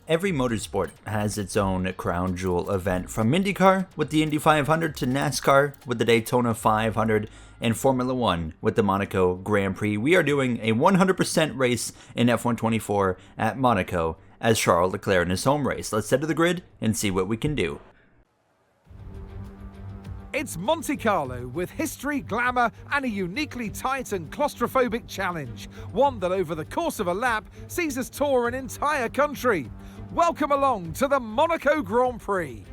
Every motorsport has its own crown jewel event, from IndyCar with the Indy 500 to NASCAR with the Daytona 500 and Formula One with the Monaco Grand Prix. We are doing a 100% race in F124 at Monaco as Charles Leclerc in his home race. Let's head to the grid and see what we can do. It's Monte Carlo with history, glamour and a uniquely tight and claustrophobic challenge. One that over the course of a lap sees us tour an entire country. Welcome along to the Monaco Grand Prix.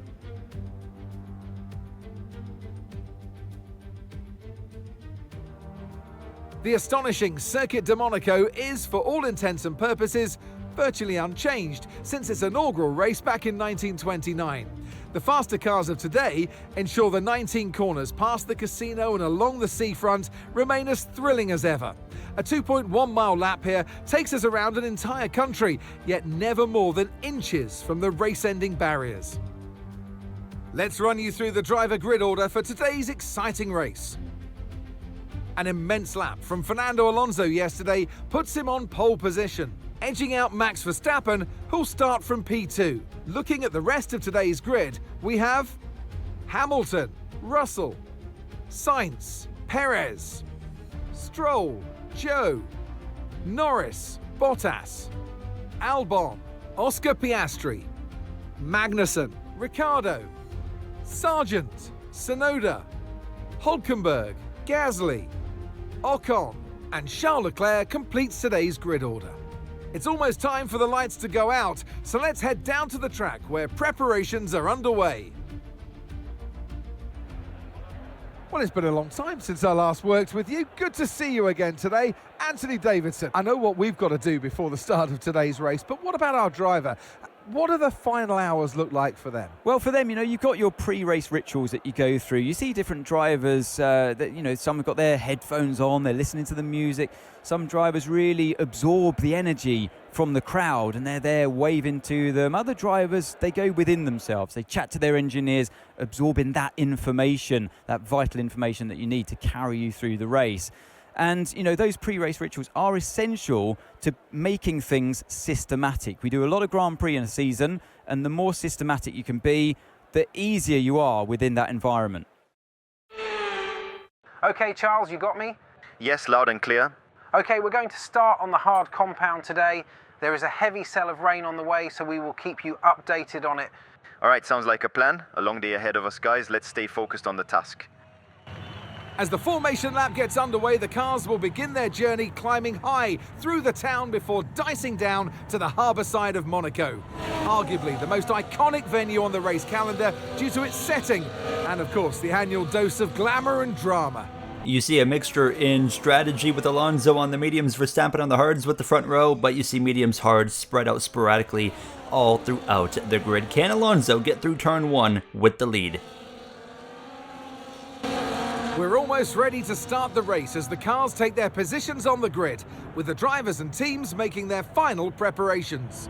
The astonishing Circuit de Monaco is, for all intents and purposes, virtually unchanged since its inaugural race back in 1929. The faster cars of today ensure the 19 corners past the casino and along the seafront remain as thrilling as ever. A 2.1 mile lap here takes us around an entire country, yet never more than inches from the race-ending barriers. Let's run you through the driver grid order for today's exciting race. An immense lap from Fernando Alonso yesterday puts him on pole position, edging out Max Verstappen, who'll start from P2. Looking at the rest of today's grid, we have Hamilton, Russell, Sainz, Perez, Stroll, Zhou, Norris, Bottas, Albon, Oscar Piastri, Magnussen, Ricciardo, Sargent, Tsunoda, Hülkenberg, Gasly, Ocon, and Charles Leclerc completes today's grid order. It's almost time for the lights to go out, so let's head down to the track where preparations are underway. Well, it's been a long time since I last worked with you. Good to see you again today. Anthony Davidson. I know what we've got to do before the start of today's race, but what about our driver? What do the final hours look like for them? Well, for them, you've got your pre-race rituals that you go through. You see different drivers that, some have got their headphones on, they're listening to the music. Some drivers really absorb the energy from the crowd and they're there waving to them. Other drivers, they go within themselves. They chat to their engineers, absorbing that information, that vital information that you need to carry you through the race. And, those pre-race rituals are essential to making things systematic. We do a lot of Grand Prix in a season, and the more systematic you can be, the easier you are within that environment. Okay, Charles, you got me? Yes, loud and clear. Okay, we're going to start on the hard compound today. There is a heavy cell of rain on the way, so we will keep you updated on it. All right, sounds like a plan. A long day ahead of us, guys. Let's stay focused on the task. As the formation lap gets underway, the cars will begin their journey climbing high through the town before dicing down to the harbour side of Monaco. Arguably the most iconic venue on the race calendar due to its setting and, of course, the annual dose of glamour and drama. You see a mixture in strategy with Alonso on the mediums, Verstappen on the hards with the front row, but you see mediums, hards spread out sporadically all throughout the grid. Can Alonso get through turn one with the lead? We're almost ready to start the race as the cars take their positions on the grid, with the drivers and teams making their final preparations.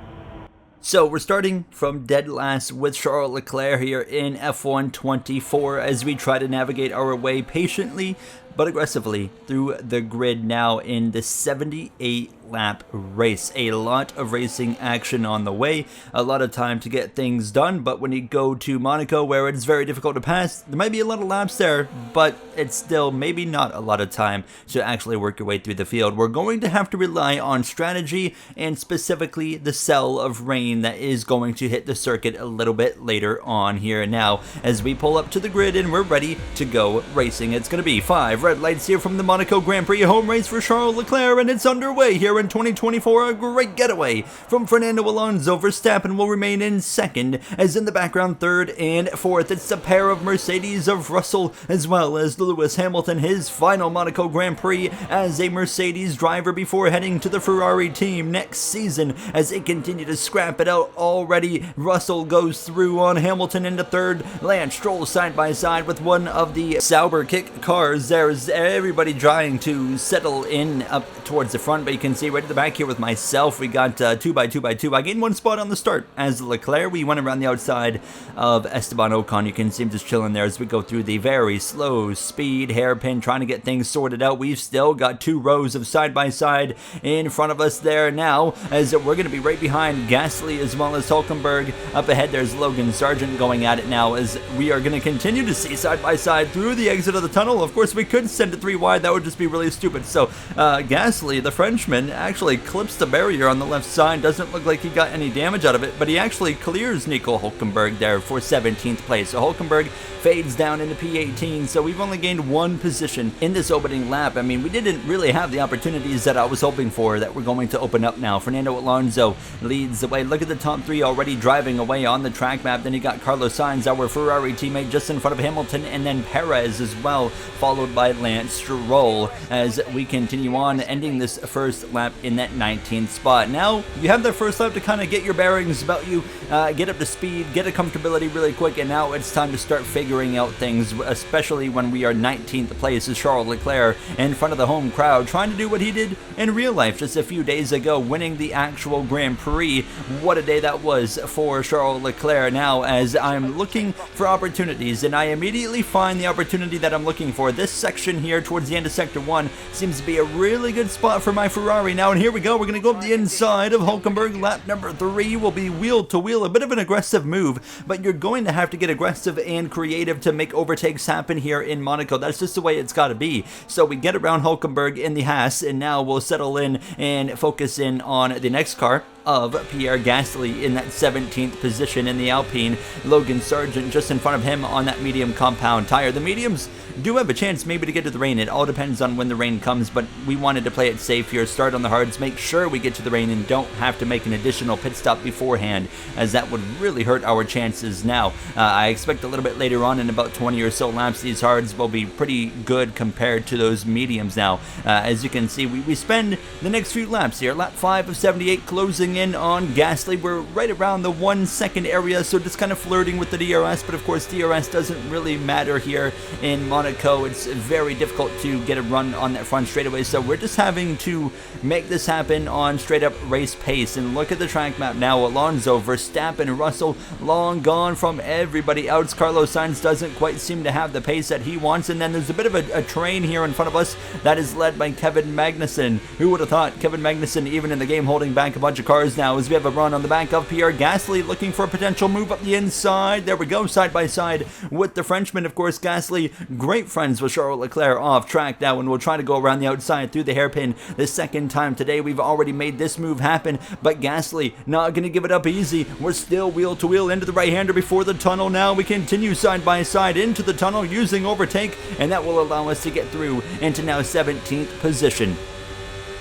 So we're starting from dead last with Charles Leclerc here in F124 as we try to navigate our way patiently but aggressively through the grid now in the 78 lap race. A lot of racing action on the way, a lot of time to get things done, but when you go to Monaco where it's very difficult to pass, there might be a lot of laps there, but it's still maybe not a lot of time to actually work your way through the field. We're going to have to rely on strategy and specifically the cell of rain that is going to hit the circuit a little bit later on here now as we pull up to the grid and we're ready to go racing. It's going to be 5 red lights here from the Monaco Grand Prix home race for Charles Leclerc, and it's underway here in 2024. A great getaway from Fernando Alonso. Verstappen will remain in second, as in the background third and fourth. It's the pair of Mercedes of Russell as well as Lewis Hamilton, his final Monaco Grand Prix as a Mercedes driver before heading to the Ferrari team next season as they continue to scrap it out already. Russell goes through on Hamilton into third. Lance Stroll side by side with one of the Sauber kick cars there as as everybody trying to settle in up towards the front, but you can see right at the back here with myself, we got 2x2x2. I gained one spot on the start as Leclerc. We went around the outside of Esteban Ocon. You can see him just chilling there as we go through the very slow speed hairpin, trying to get things sorted out. We've still got 2 rows of side-by-side in front of us there now, as we're going to be right behind Gasly as well as Hulkenberg. Up ahead, there's Logan Sargent going at it now, as we are going to continue to see side-by-side through the exit of the tunnel. Of course, we could send it 3 wide. That would just be really stupid. So Gasly, the Frenchman, actually clips the barrier on the left side. Doesn't look like he got any damage out of it, but he actually clears Nico Hulkenberg there for 17th place. So Hulkenberg fades down into P18, so we've only gained 1 position in this opening lap. I mean, we didn't really have the opportunities that I was hoping for that we're going to open up now. Fernando Alonso leads the way. Look at the top 3 already driving away on the track map. Then you got Carlos Sainz, our Ferrari teammate, just in front of Hamilton, and then Perez as well, followed by Lance Stroll, as we continue on, ending this first lap in that 19th spot. Now, you have the first lap to kind of get your bearings about you, get up to speed, get a comfortability really quick, and now it's time to start figuring out things, especially when we are 19th place as Charles Leclerc in front of the home crowd, trying to do what he did in real life just a few days ago, winning the actual Grand Prix. What a day that was for Charles Leclerc. Now, as I'm looking for opportunities, and I immediately find the opportunity that I'm looking for. This section here towards the end of Sector 1 seems to be a really good spot for my Ferrari now, and here we go. We're going to go up the inside of Hulkenberg. Lap number 3 will be wheel to wheel, a bit of an aggressive move, but you're going to have to get aggressive and creative to make overtakes happen here in Monaco. That's just the way it's got to be. So we get around Hulkenberg in the Haas, and now we'll settle in and focus in on the next car of Pierre Gasly in that 17th position in the Alpine. Logan Sargent just in front of him on that medium compound tire. The mediums do have a chance maybe to get to the rain. It all depends on when the rain comes, but we wanted to play it safe here, start on the hards, make sure we get to the rain and don't have to make an additional pit stop beforehand, as that would really hurt our chances now. I expect a little bit later on in about 20 or so laps, these hards will be pretty good compared to those mediums now. As you can see, we spend the next few laps here. Lap 5 of 78 closing in on Gasly. We're right around the 1 second area, so just kind of flirting with the DRS, but of course DRS doesn't really matter here in Monaco. It's very difficult to get a run on that front straightaway, so we're just having to make this happen on straight up race pace. And look at the track map now. Alonso, Verstappen, Russell, long gone from everybody else. Carlos Sainz doesn't quite seem to have the pace that he wants, and then there's a bit of a train here in front of us that is led by Kevin Magnussen. Who would have thought? Kevin Magnussen, even in the game, holding back a bunch of cars now, as we have a run on the back of Pierre Gasly, looking for a potential move up the inside. There we go, side by side with the Frenchman. Of course, Gasly, great friends with Charles Leclerc off track now, and we'll try to go around the outside through the hairpin the second time today. We've already made this move happen, but Gasly not going to give it up easy. We're still wheel to wheel into the right-hander before the tunnel now. We continue side by side into the tunnel using overtake, and that will allow us to get through into now 17th position.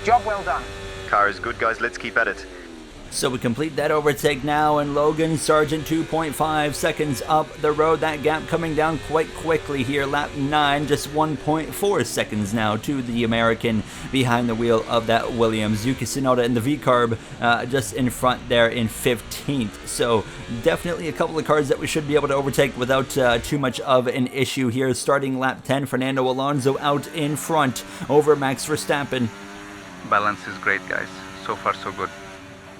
Job well done. Car is good, guys. Let's keep at it. So we complete that overtake now, and Logan Sargent 2.5 seconds up the road. That gap coming down quite quickly here. Lap 9, just 1.4 seconds now to the American behind the wheel of that Williams. Yuki Tsunoda and the V-Carb just in front there in 15th. So definitely a couple of cars that we should be able to overtake without too much of an issue here. Starting lap 10, Fernando Alonso out in front over Max Verstappen. Balance is great, guys. So far, so good.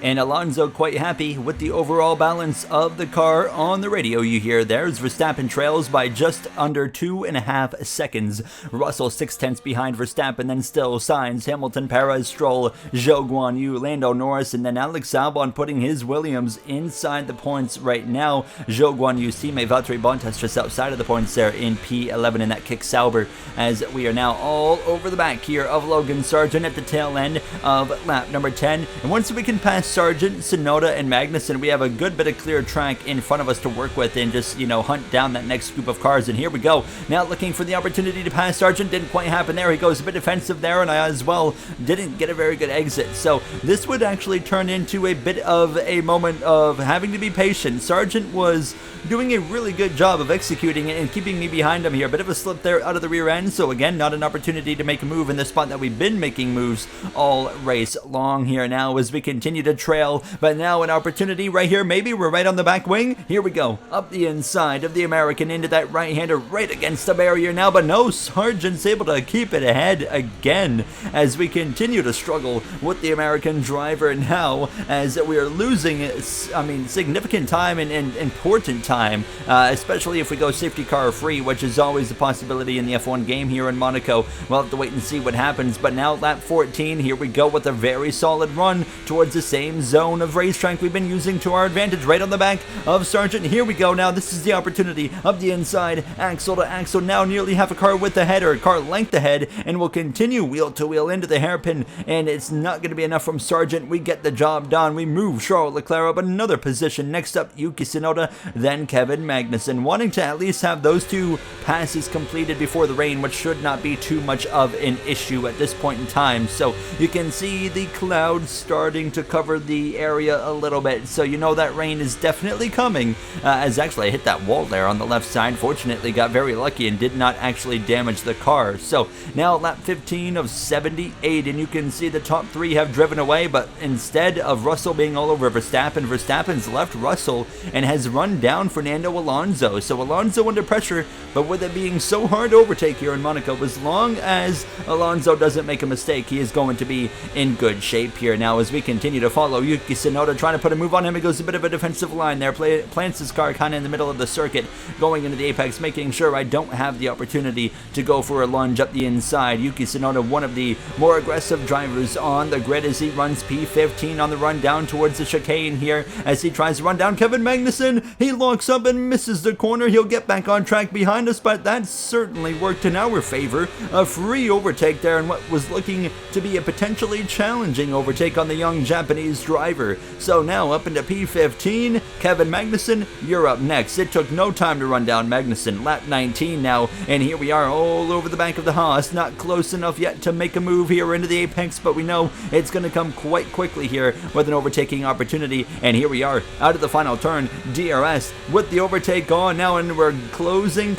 And Alonso quite happy with the overall balance of the car. On the radio you hear there's Verstappen trails by just under 2.5 seconds. Russell 0.6 behind Verstappen, then still Sainz, Hamilton, Perez, Stroll, Zhou Guanyu, Lando Norris, and then Alex Albon putting his Williams inside the points right now. Zhou Guanyu's teammate Valtteri Bottas just outside of the points there in P11, and that kicks Sauber as we are now all over the back here of Logan Sargent at the tail end of lap number 10. And once we can pass Sargent, Tsunoda, and Magnussen, we have a good bit of clear track in front of us to work with and just, hunt down that next group of cars. And here we go. Now looking for the opportunity to pass Sargent. Didn't quite happen there. He goes a bit defensive there, and I as well didn't get a very good exit. So this would actually turn into a bit of a moment of having to be patient. Sargent was doing a really good job of executing it and keeping me behind him here. A bit of a slip there out of the rear end. So again, not an opportunity to make a move in the spot that we've been making moves all race long here now as we continue to trail, but now an opportunity right here. Maybe we're right on the back wing. Here we go, up the inside of the American into that right-hander, right against the barrier now, but no, Sargent's able to keep it ahead again as we continue to struggle with the American driver now, as we are losing, significant time and important time, especially if we go safety car free, which is always a possibility in the F1 game here in Monaco. We'll have to wait and see what happens, but now lap 14, here we go with a very solid run towards the same zone of racetrack we've been using to our advantage, right on the back of Sargent. Here we go now, this is the opportunity up the inside, axle to axle, now nearly half a car width ahead, or car length ahead, and we'll continue wheel to wheel into the hairpin, and it's not going to be enough from Sargent. We get the job done. We move Charles Leclerc up another position. Next up, Yuki Tsunoda, then Kevin Magnussen, wanting to at least have those two passes completed before the rain, which should not be too much of an issue at this point in time. So you can see the clouds starting to cover the area a little bit, so you know that rain is definitely coming. As actually I hit that wall there on the left side, fortunately got very lucky and did not actually damage the car. So now lap 15 of 78, and you can see the top three have driven away, but instead of Russell being all over Verstappen, Verstappen's left Russell and has run down Fernando Alonso. So Alonso under pressure, but with it being so hard to overtake here in Monaco, as long as Alonso doesn't make a mistake, he is going to be in good shape here. Now as we continue to follow Yuki Tsunoda, trying to put a move on him, it goes a bit of a defensive line there, plants his car kind of in the middle of the circuit, going into the apex, making sure I don't have the opportunity to go for a lunge up the inside. Yuki Tsunoda, one of the more aggressive drivers on the grid, as he runs P15 on the run down towards the chicane here, as he tries to run down Kevin Magnussen. He locks up and misses the corner. He'll get back on track behind us, but that certainly worked in our favor. A free overtake there, and what was looking to be a potentially challenging overtake on the young Japanese driver. So now up into P15, Kevin Magnussen, you're up next. It took no time to run down Magnussen. Lap 19 now, and here we are all over the back of the Haas. Not close enough yet to make a move here into the apex, but we know it's going to come quite quickly here with an overtaking opportunity. And here we are out of the final turn. DRS with the overtake on now, and we're closing,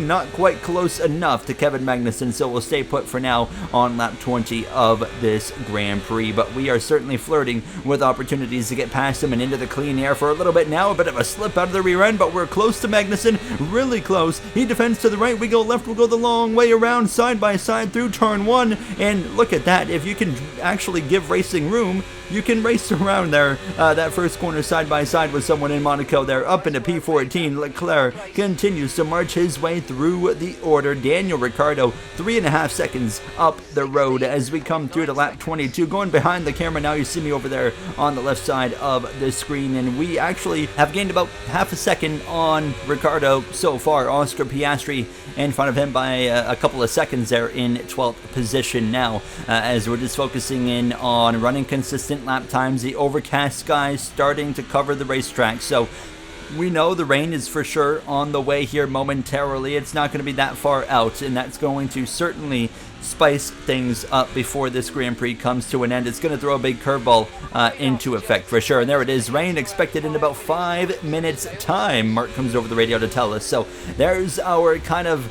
not quite close enough to Kevin Magnussen, so we'll stay put for now on lap 20 of this Grand Prix. But we are certainly flirting with opportunities to get past him and into the clean air for a little bit now. A bit of a slip out of the rear end, but we're close to Magnussen, really close. He defends to the right, we go left, we'll go the long way around, side by side through turn one, and look at that. If you can actually give racing room, you can race around there. That first corner side by side with someone in Monaco there, up into P14. Leclerc continues to march his way through the order. Daniel Ricciardo 3.5 seconds up the road as we come through to lap 22. Going behind the camera now, you see me over there on the left side of the screen, and we actually have gained about half a second on Ricciardo so far. Oscar Piastri in front of him by a couple of seconds there in 12th position now, as we're just focusing in on running consistent lap times. The overcast skies starting to cover the racetrack, so we know the rain is for sure on the way here momentarily. It's not going to be that far out, and that's going to certainly spice things up before this Grand Prix comes to an end. It's going to throw a big curveball into effect for sure. And there it is, rain expected in about 5 minutes time. Mark comes over the radio to tell us. So there's our kind of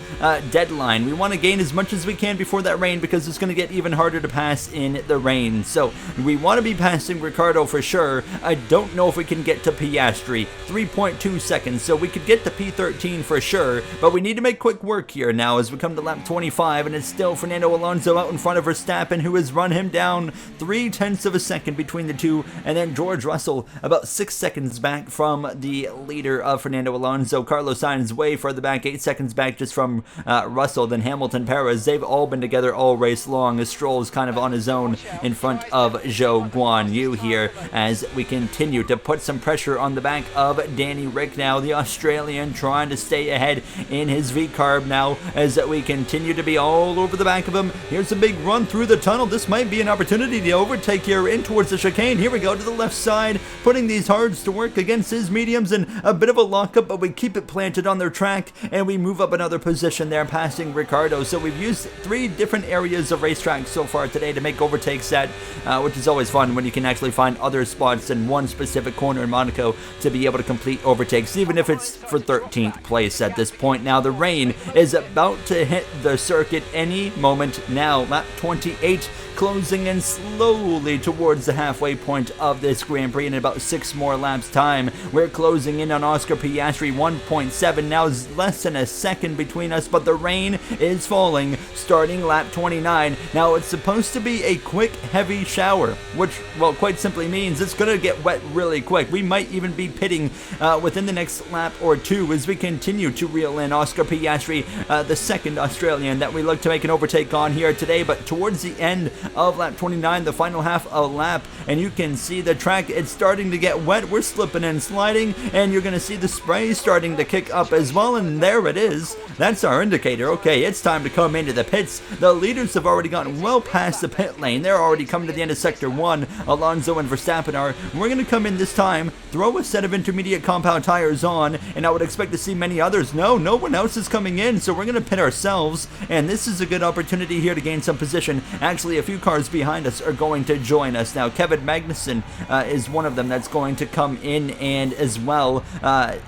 deadline. We want to gain as much as we can before that rain, because it's going to get even harder to pass in the rain. So we want to be passing Ricciardo for sure. I don't know if we can get to Piastri. 3.2 seconds, so we could get to P13 for sure, but we need to make quick work here now as we come to lap 25, and it's still Fernando Alonso out in front of Verstappen, who has run him down 0.3 of a second between the two, and then George Russell about 6 seconds back from the leader of Fernando Alonso. Carlos Sainz way further back, 8 seconds back just from Russell. Then Hamilton, Perez, they've all been together all race long, as Stroll's kind of on his own in front of Zhou Guan Yu here, as we continue to put some pressure on the back of Danny Rick now, the Australian, trying to stay ahead in his V-carb now, as we continue to be all over the back of him. Here's a big run through the tunnel. This might be an opportunity to overtake here in towards the chicane. Here we go to the left side, putting these hards to work against his mediums, and a bit of a lockup, but we keep it planted on their track, and we move up another position there, passing Ricciardo. So we've used 3 different areas of racetrack so far today to make overtakes at, which is always fun when you can actually find other spots than one specific corner in Monaco to be able to complete overtakes, even if it's for 13th place at this point. Now the rain is about to hit the circuit any moment moment now. Lap 28, closing in slowly towards the halfway point of this Grand Prix in about 6 more laps time. We're closing in on Oscar Piastri, 1.7. Now is less than a second between us, but the rain is falling starting lap 29. Now it's supposed to be a quick, heavy shower, which, well, quite simply means it's going to get wet really quick. We might even be pitting within the next lap or two as we continue to reel in Oscar Piastri, the second Australian that we look to make an overtake on here today. But towards the end of lap 29, the final half a lap, and you can see the track, it's starting to get wet. We're slipping and sliding, and you're going to see the spray starting to kick up as well, and there it is. That's our indicator. Okay, it's time to come into the pits. The leaders have already gotten well past the pit lane. They're already coming to the end of Sector 1. Alonso and Verstappen are. We're going to come in this time, throw a set of intermediate compound tires on, and I would expect to see many others. No one else is coming in, so we're going to pit ourselves, and this is a good opportunity here to gain some position. Actually, a few cars behind us are going to join us now. Kevin Magnussen is one of them that's going to come in, and as well,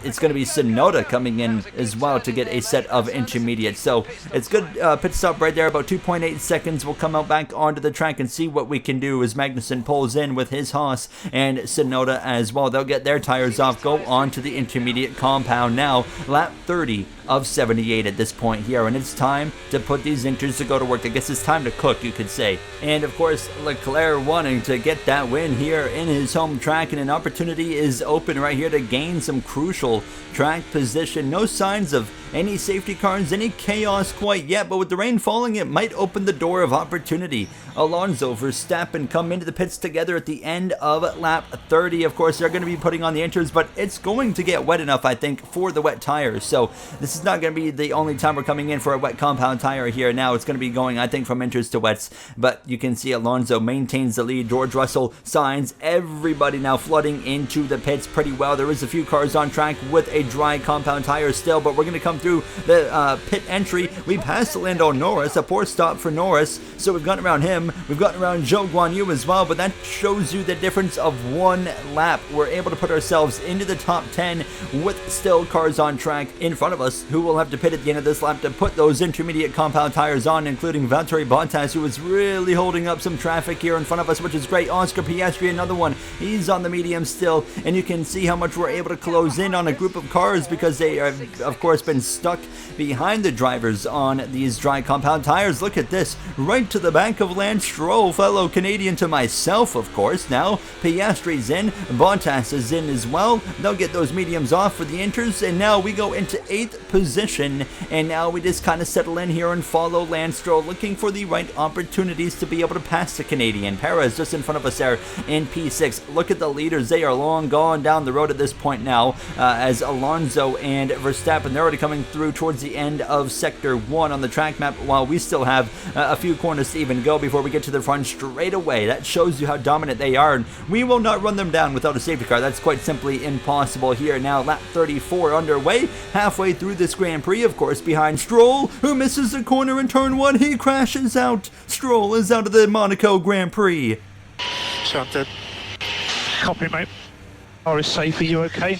it's going to be Tsunoda coming in as well to get a set of intermediate. So it's good pit stop right there, about 2.8 seconds. We'll come out back onto the track and see what we can do as Magnussen pulls in with his Haas and Tsunoda as well. They'll get their tires off, go on to the intermediate compound now. Lap 30 of 78 at this point here, and it's time to put these inters to go to work. I guess it's time to cook, you could say. And of course, Leclerc wanting to get that win here in his home track, and an opportunity is open right here to gain some crucial track position. No signs of any safety cars, any chaos quite yet, but with the rain falling, it might open the door of opportunity. Alonso, Verstappen come into the pits together at the end of lap 30. Of course, they're going to be putting on the inters, but it's going to get wet enough, I think, for the wet tires. So this is not going to be the only time we're coming in for a wet compound tire here. Now it's going to be going, I think, from inters to wets, but you can see Alonso maintains the lead. George Russell, Sainz, everybody now flooding into the pits pretty well. There is a few cars on track with a dry compound tire still, but we're going to come through the pit entry. We passed Lando Norris, a poor stop for Norris, so we've gotten around him. We've gotten around Zhou Guanyu as well, but that shows you the difference of 1 lap. We're able to put ourselves into the top 10 with still cars on track in front of us who will have to pit at the end of this lap to put those intermediate compound tires on, including Valtteri Bottas, who is really holding up some traffic here in front of us, which is great. Oscar Piastri, another one. He's on the medium still, and you can see how much we're able to close in on a group of cars because they have, of course, been stuck behind the drivers on these dry compound tires. Look at this, right to the back of Lance Stroll, fellow Canadian to myself, of course. Now Piastri's in, Bottas is in as well. They'll get those mediums off for the inters, and now we go into 8th position, and now we just kind of settle in here and follow Lance Stroll, looking for the right opportunities to be able to pass the Canadian. Perez just in front of us there in P6. Look at the leaders, they are long gone down the road at this point now, as Alonso and Verstappen, they're already coming through towards the end of Sector 1 on the track map, while we still have a few corners to even go before we get to the front straight away. That shows you how dominant they are, and we will not run them down without a safety car. That's quite simply impossible here. Now lap 34 underway, halfway through this Grand Prix, of course, behind Stroll, who misses the corner in turn 1. He crashes out. Stroll is out of the Monaco Grand Prix. Shunted. Copy, mate. Car is safe. Are you okay?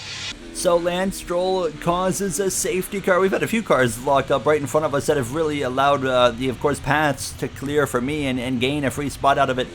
So Lance Stroll causes a safety car. We've had a few cars locked up right in front of us that have really allowed the, of course, paths to clear for me and gain a free spot out of it.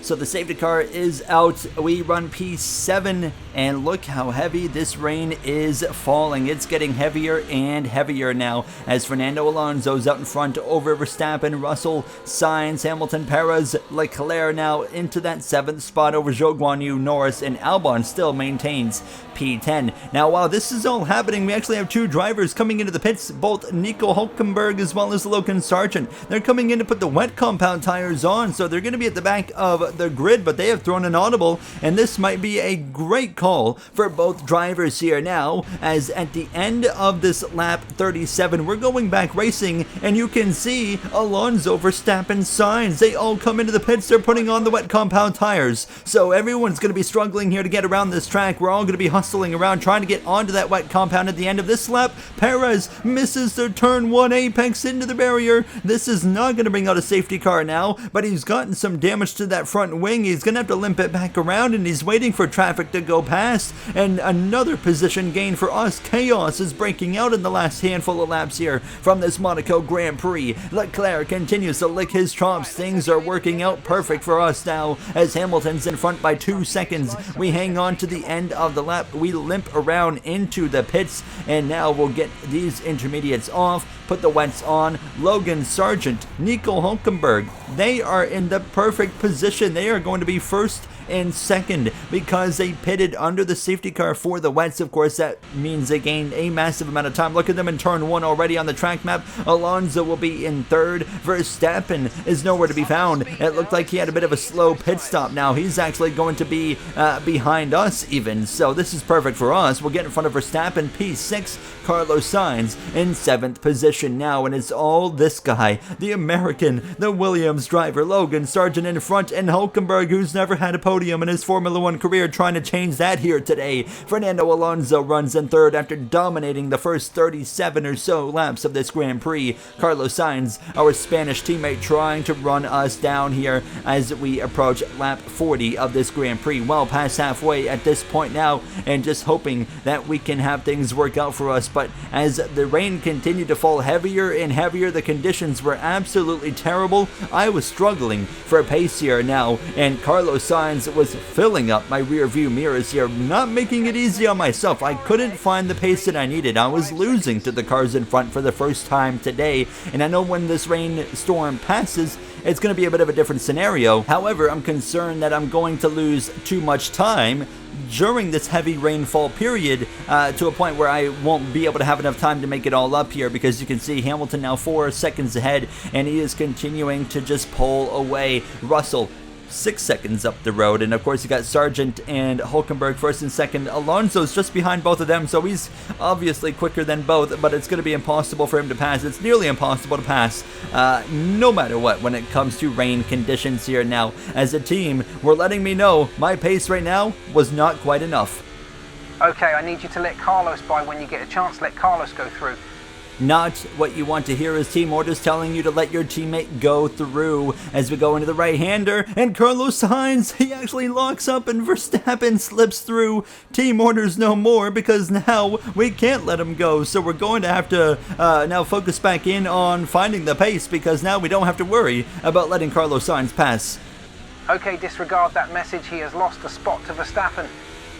So the safety car is out. We run P7, and look how heavy this rain is falling. It's getting heavier and heavier now as Fernando Alonso's out in front over Verstappen, Russell, Sainz, Hamilton, Perez, Leclerc now into that 7th spot over Zhou Guanyu, Norris, and Albon still maintains P10. Now, while this is all happening, we actually have 2 drivers coming into the pits, both Nico Hülkenberg as well as Logan Sargent. They're coming in to put the wet compound tires on, so they're going to be at the back of the grid, but they have thrown an audible, and this might be a great call for both drivers here now, as at the end of this lap 37, we're going back racing, and you can see Alonso, Verstappen, Sainz, they all come into the pits. They're putting on the wet compound tires, so everyone's going to be struggling here to get around this track. We're all going to be hustling around trying to get onto that wet compound at the end of this lap. Perez misses the turn 1 apex into the barrier. This is not going to bring out a safety car now, but he's gotten some damage to that front front wing. He's going to have to limp it back around, and he's waiting for traffic to go past. And another position gain for us. Chaos is breaking out in the last handful of laps here from this Monaco Grand Prix. Leclerc continues to lick his chops. Things are working out perfect for us now as Hamilton's in front by 2 seconds. We hang on to the end of the lap. We limp around into the pits, and now we'll get these intermediates off, put the wets on. Logan Sargent, Nico Hulkenberg, they are in the perfect position. They are going to be first and second because they pitted under the safety car for the wets. Of course, that means they gained a massive amount of time. Look at them in turn 1 already on the track map. Alonso will be in third. Verstappen is nowhere to be found. It looked like he had a bit of a slow pit stop. Now he's actually going to be behind us even, so this is perfect for us. We'll get in front of Verstappen, P6. Carlos Sainz in 7th position now, and it's all this guy, the American, the Williams driver, Logan Sargent in front, and Hulkenberg, who's never had a podium in his Formula 1 career, trying to change that here today. Fernando Alonso runs in third after dominating the first 37 or so laps of this Grand Prix. Carlos Sainz, our Spanish teammate, trying to run us down here as we approach lap 40 of this Grand Prix. Well past halfway at this point now, and just hoping that we can have things work out for us. But as the rain continued to fall heavier and heavier, the conditions were absolutely terrible. I was struggling for pace here now, and Carlos Sainz was filling up my rear view mirrors here, not making it easy on myself. I couldn't find the pace that I needed. I was losing to the cars in front for the first time today, and I know when this rainstorm passes, it's going to be a bit of a different scenario. However, I'm concerned that I'm going to lose too much time during this heavy rainfall period to a point where I won't be able to have enough time to make it all up here, because you can see Hamilton now 4 seconds ahead, and he is continuing to just pull away. Russell 6 seconds up the road, and of course you got Sargent and Hulkenberg first and second. Alonso's just behind both of them, so he's obviously quicker than both, but it's going to be impossible for him to pass. It's nearly impossible to pass no matter what when it comes to rain conditions here. Now as a team, we're letting me know my pace right now was not quite enough. Okay, I need you to let Carlos by when you get a chance. Let Carlos go through. Not what you want to hear is team orders telling you to let your teammate go through as we go into the right-hander, and Carlos Sainz, he actually locks up and Verstappen slips through. Team orders no more, because now we can't let him go, so we're going to have to now focus back in on finding the pace, because now we don't have to worry about letting Carlos Sainz pass. Okay, disregard that message. He has lost a spot to Verstappen.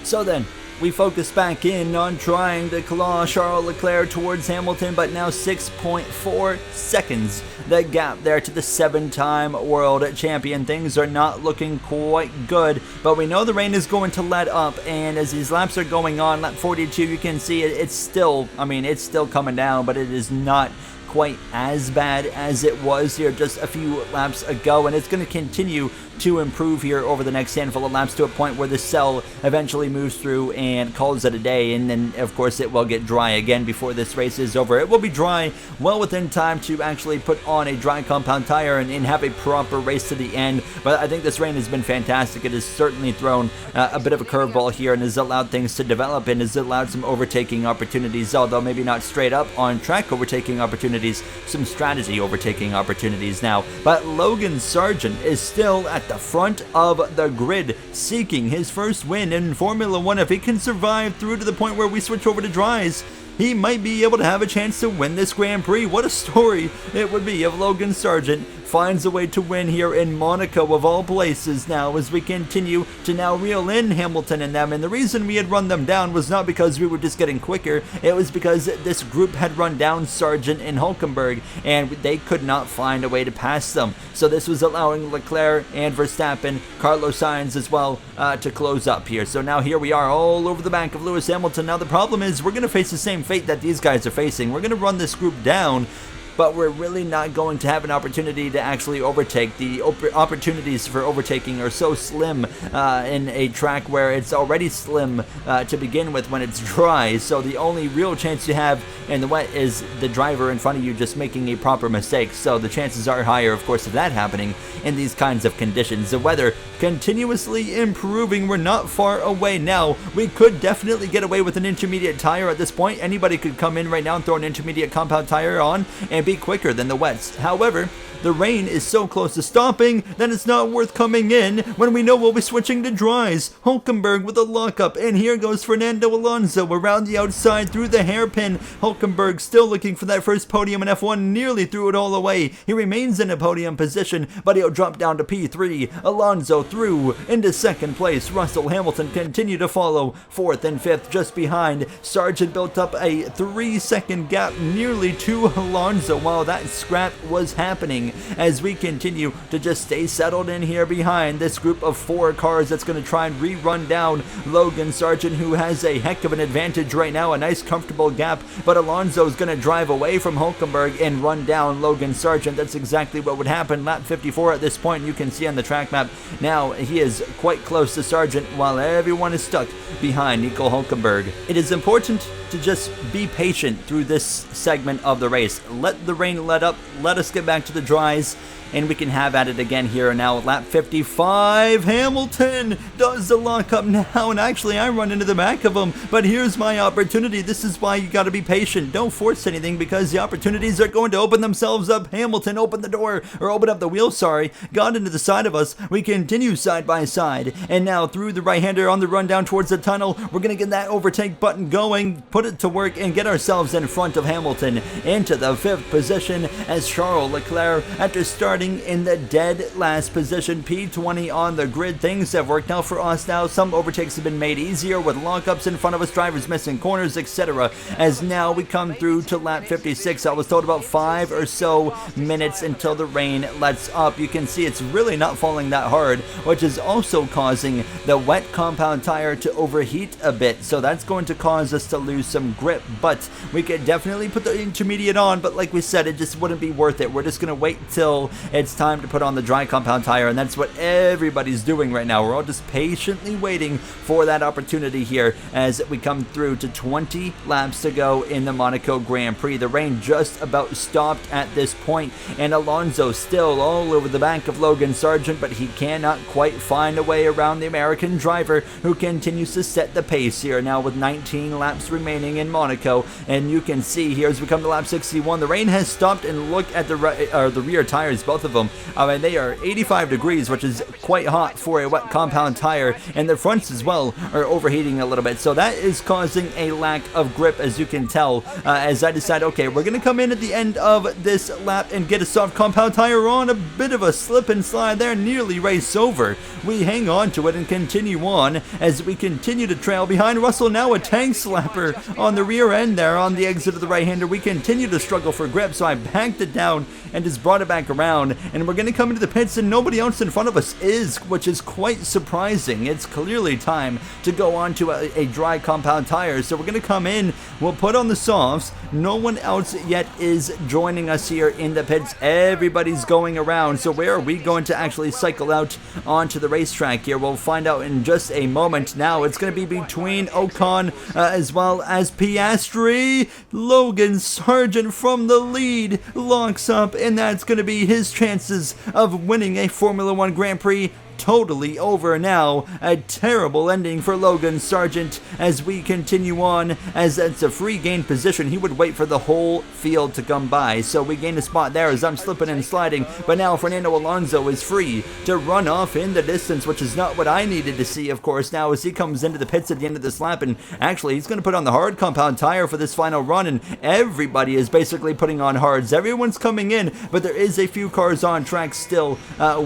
So then, we focus back in on trying to claw Charles Leclerc towards Hamilton, but now 6.4 seconds. The gap there to the 7-time world champion. Things are not looking quite good, but we know the rain is going to let up, and as these laps are going on, lap 42, you can see it's still coming down, but it is not quite as bad as it was here just a few laps ago, and it's going to continue to improve here over the next handful of laps to a point where the cell eventually moves through and calls it a day, and then of course it will get dry again before this race is over. It will be dry well within time to actually put on a dry compound tire and have a proper race to the end, but I think this rain has been fantastic. It has certainly thrown a bit of a curveball here and has allowed things to develop and has allowed some overtaking opportunities, although maybe not straight up on track overtaking opportunities, some strategy overtaking opportunities now. But Logan Sargent is still at the front of the grid, seeking his first win in Formula 1. If he can survive through to the point where we switch over to dries, he might be able to have a chance to win this Grand Prix. What a story it would be if Logan Sargent finds a way to win here in Monaco of all places now, as we continue to now reel in Hamilton and them. And the reason we had run them down was not because we were just getting quicker, it was because this group had run down Sargent and Hulkenberg and they could not find a way to pass them. So this was allowing Leclerc and Verstappen, Carlos Sainz as well, to close up here. So now here we are all over the back of Lewis Hamilton. Now the problem is we're going to face the same fate that these guys are facing. We're going to run this group down, but we're really not going to have an opportunity to actually overtake. The opportunities for overtaking are so slim in a track where it's already slim to begin with when it's dry. So the only real chance you have in the wet is the driver in front of you just making a proper mistake. So the chances are higher, of course, of that happening in these kinds of conditions. The weather continuously improving. We're not far away now. We could definitely get away with an intermediate tire at this point. Anybody could come in right now and throw an intermediate compound tire on and and be quicker than the wets. However, the rain is so close to stopping that it's not worth coming in when we know we'll be switching to dries. Hulkenberg with a lockup, and here goes Fernando Alonso around the outside through the hairpin. Hulkenberg still looking for that first podium in F1, nearly threw it all away. He remains in a podium position, but he'll drop down to P3. Alonso through into second place. Russell, Hamilton continue to follow, fourth and fifth just behind. Sargent built up a 3-second gap nearly to Alonso while that scrap was happening, as we continue to just stay settled in here behind this group of 4 cars that's going to try and rerun down Logan Sargent, who has a heck of an advantage right now, a nice comfortable gap, but Alonso's going to drive away from Hulkenberg and run down Logan Sargent. That's exactly what would happen. Lap 54 at this point, you can see on the track map. Now he is quite close to Sargent while everyone is stuck behind Nico Hulkenberg. It is important to just be patient through this segment of the race. Let the rain let up, let us get back to the dries, and we can have at it again here. Now lap 55, Hamilton does the lockup now, and actually I run into the back of him, but here's my opportunity. This is why you got to be patient. Don't force anything, because the opportunities are going to open themselves up. Hamilton opened the door, or opened up the wheel, sorry, got into the side of us. We continue side by side, and now through the right-hander on the run down towards the tunnel. We're going to get that overtake button going, put it to work, and get ourselves in front of Hamilton into the 5th position, as Charles Leclerc, after starting in the dead last position, P20 on the grid. Things have worked out for us now. Some overtakes have been made easier with lockups in front of us, drivers missing corners, etc. As now we come through to lap 56. I was told about 5 or so minutes until the rain lets up. You can see it's really not falling that hard, which is also causing the wet compound tire to overheat a bit. So that's going to cause us to lose some grip, but we could definitely put the intermediate on. But like we said, it just wouldn't be worth it. We're just going to wait till it's time to put on the dry compound tire, and that's what everybody's doing right now. We're all just patiently waiting for that opportunity here as we come through to 20 laps to go in the Monaco Grand Prix. The rain just about stopped at this point, and Alonso still all over the back of Logan Sargent, but he cannot quite find a way around the American driver, who continues to set the pace here now with 19 laps remaining in Monaco. And you can see here as we come to lap 61, the rain has stopped, and look at the rear tires, both of them. I mean, they are 85 degrees, which is quite hot for a wet compound tire, and the fronts as well are overheating a little bit. So that is causing a lack of grip, as you can tell, as I decide, okay, we're going to come in at the end of this lap and get a soft compound tire on. A bit of a slip and slide there, nearly race over. We hang on to it and continue on as we continue to trail behind Russell. Now a tank slapper on the rear end there on the exit of the right-hander. We continue to struggle for grip, so I backed it down and just brought it back around, and we're going to come into the pits and nobody else in front of us is, which is quite surprising. It's clearly time to go on to a dry compound tire, so we're going to come in, we'll put on the softs. No one else yet is joining us here in the pits. Everybody's going around, so where are we going to actually cycle out onto the racetrack here? We'll find out in just a moment. Now it's going to be between Ocon as well as Piastri. Logan Sargent from the lead locks up, and that's going to be his chances of winning a Formula 1 Grand Prix totally over now. A terrible ending for Logan Sargent as we continue on, as it's a free gain position. He would wait for the whole field to come by, so we gain a spot there as I'm slipping and sliding, but now Fernando Alonso is free to run off in the distance, which is not what I needed to see, of course, now as he comes into the pits at the end of this lap, and actually he's going to put on the hard compound tire for this final run, and everybody is basically putting on hards. Everyone's coming in, but there is a few cars on track still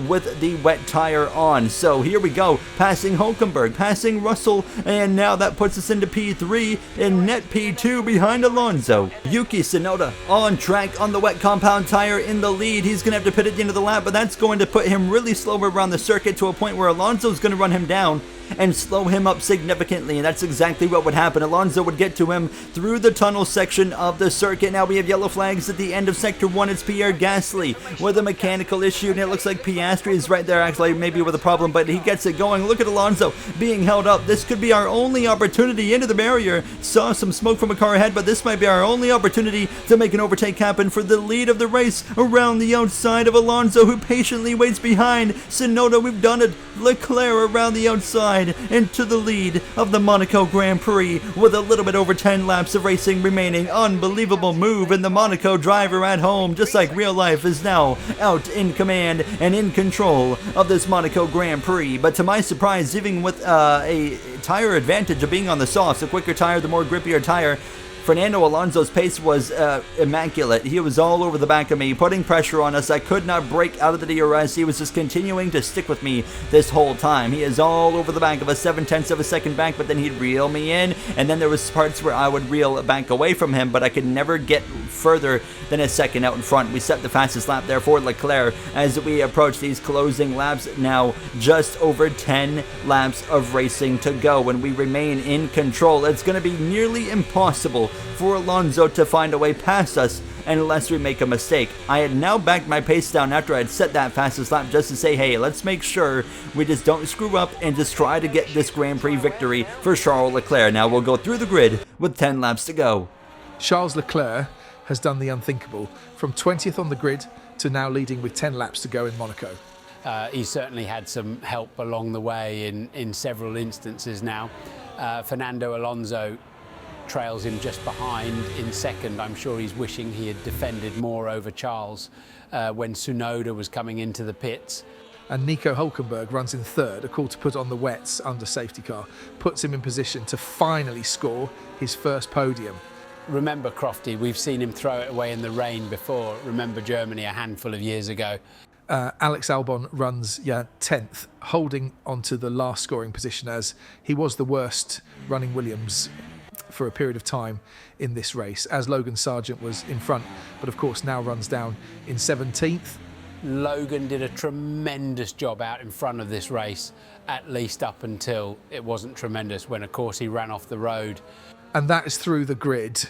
with the wet tire on. So here we go, passing Hulkenberg, passing Russell, and now that puts us into P3 and net P2 behind Alonso. Yuki Tsunoda on track on the wet compound tire in the lead. He's going to have to pit at the end of the lap, but that's going to put him really slow around the circuit to a point where Alonso's going to run him down and slow him up significantly, and that's exactly what would happen. Alonso would get to him through the tunnel section of the circuit. Now we have yellow flags at the end of Sector 1. It's Pierre Gasly with a mechanical issue, and it looks like Piastri is right there, actually, maybe with a problem, but he gets it going. Look at Alonso being held up. This could be our only opportunity into the barrier. Saw some smoke from a car ahead, but this might be our only opportunity to make an overtake happen for the lead of the race around the outside of Alonso, who patiently waits behind Tsunoda. We've done it. Leclerc around the outside. stride into the lead of the Monaco Grand Prix with a little bit over 10 laps of racing remaining. Unbelievable move, and the Monaco driver at home, just like real life, is now out in command and in control of this Monaco Grand Prix. But to my surprise, even with a tire advantage of being on the softs, the quicker tire, the more grippier tire, Fernando Alonso's pace was immaculate. He was all over the back of me, putting pressure on us. I could not break out of the DRS. He was just continuing to stick with me this whole time. He is all over the back of us, 7/10 of a second back, but then he'd reel me in, and then there was parts where I would reel back away from him, but I could never get further than a second out in front. We set the fastest lap there for Leclerc as we approach these closing laps. Now just over 10 laps of racing to go, and we remain in control. It's going to be nearly impossible for Alonso to find a way past us unless we make a mistake. I had now backed my pace down after I had set that fastest lap just to say, hey, let's make sure we just don't screw up and just try to get this Grand Prix victory for Charles Leclerc. Now we'll go through the grid with 10 laps to go. Charles Leclerc has done the unthinkable, from 20th on the grid to now leading with 10 laps to go in Monaco. He's certainly had some help along the way in several instances now. Fernando Alonso trails him just behind in second. I'm sure he's wishing he had defended more over Charles when Tsunoda was coming into the pits. And Nico Hülkenberg runs in third. A call to put on the wets under safety car puts him in position to finally score his first podium. Remember Crofty, we've seen him throw it away in the rain before. Remember Germany a handful of years ago. Alex Albon runs 10th, holding onto the last scoring position, as he was the worst running Williams for a period of time in this race, as Logan Sargent was in front, but of course now runs down in 17th. Logan did a tremendous job out in front of this race, at least up until it wasn't tremendous, when of course he ran off the road. And that is through the grid.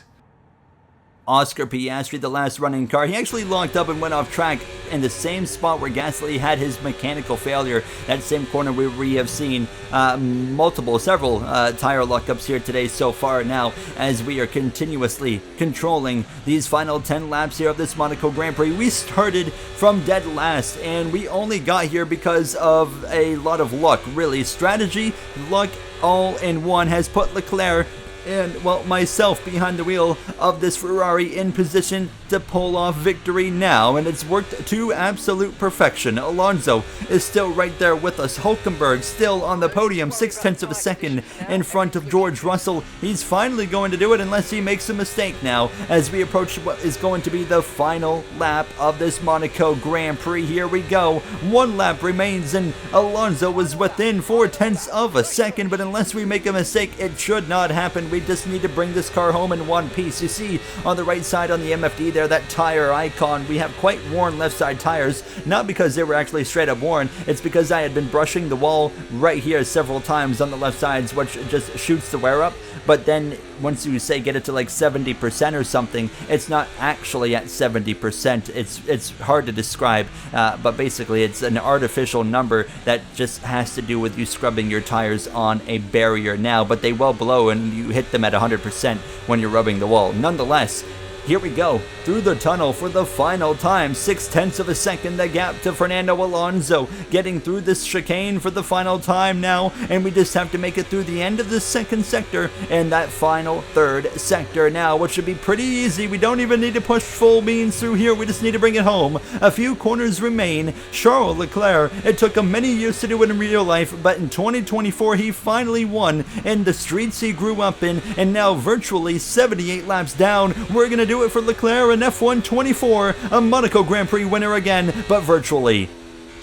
Oscar Piastri, the last running car, he actually locked up and went off track in the same spot where Gasly had his mechanical failure. That same corner where we have seen several tire lockups here today so far now, as we are continuously controlling these final 10 laps here of this Monaco Grand Prix. We started from dead last, and we only got here because of a lot of luck, really. Strategy, luck, all in one has put Leclerc and, well, myself behind the wheel of this Ferrari in position to pull off victory now, and it's worked to absolute perfection. Alonso is still right there with us. Hülkenberg still on the podium, 0.6 of a second in front of George Russell. He's finally going to do it unless he makes a mistake now as we approach what is going to be the final lap of this Monaco Grand Prix. Here we go. One lap remains, and Alonso was within 0.4 of a second, but unless we make a mistake, it should not happen. We just need to bring this car home in one piece. You see on the right side on the MFD there, that tire icon, we have quite worn left side tires, not because they were actually straight up worn, it's because I had been brushing the wall right here several times on the left sides, which just shoots the wear up. But then once you say get it to like 70% or something, it's not actually at 70%. It's hard to describe, but basically it's an artificial number that just has to do with you scrubbing your tires on a barrier now, but they will blow and you hit them at 100% when you're rubbing the wall. Nonetheless, here we go, through the tunnel for the final time. 0.6 of a second, the gap to Fernando Alonso, getting through this chicane for the final time now, and we just have to make it through the end of the second sector and that final third sector now, which should be pretty easy. We don't even need to push full beans through here, we just need to bring it home. A few corners remain. Charles Leclerc, it took him many years to do it in real life, but in 2024 he finally won in the streets he grew up in, and now virtually 78 laps down, we're gonna do it for Leclerc in F1 24, a Monaco Grand Prix winner again, but virtually.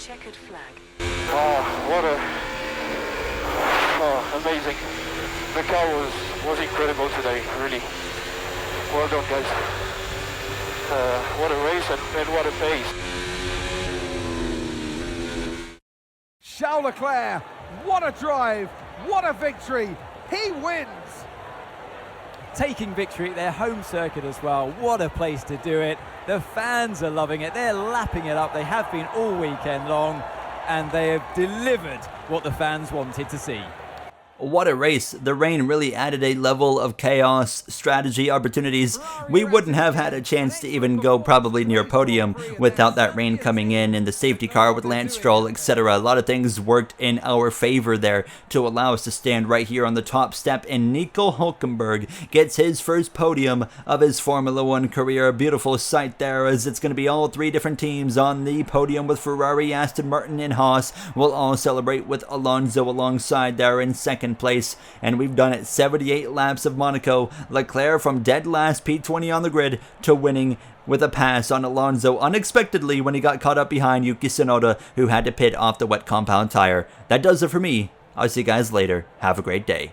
Checkered flag. Amazing. The car was incredible today, really. Well done, guys. What a race and what a pace. Charles Leclerc, what a drive, what a victory. He wins. Taking victory at their home circuit as well. What a place to do it. The fans are loving it. They're lapping it up. They have been all weekend long, and they have delivered what the fans wanted to see. what a race. The rain really added a level of chaos, strategy, opportunities. We wouldn't have had a chance to even go probably near podium without that rain coming in, and the safety car with Lance Stroll, etc. A lot of things worked in our favor there to allow us to stand right here on the top step, and Nico Hülkenberg gets his first podium of his Formula One career. A beautiful sight there, as it's going to be all three different teams on the podium with Ferrari, Aston Martin, and Haas. We'll all celebrate with Alonso alongside there in second place, and we've done it. 78 laps of Monaco. Leclerc from dead last, P20 on the grid, to winning with a pass on Alonso unexpectedly when he got caught up behind Yuki Tsunoda, who had to pit off the wet compound tire. That does it for me. I'll see you guys later. Have a great day.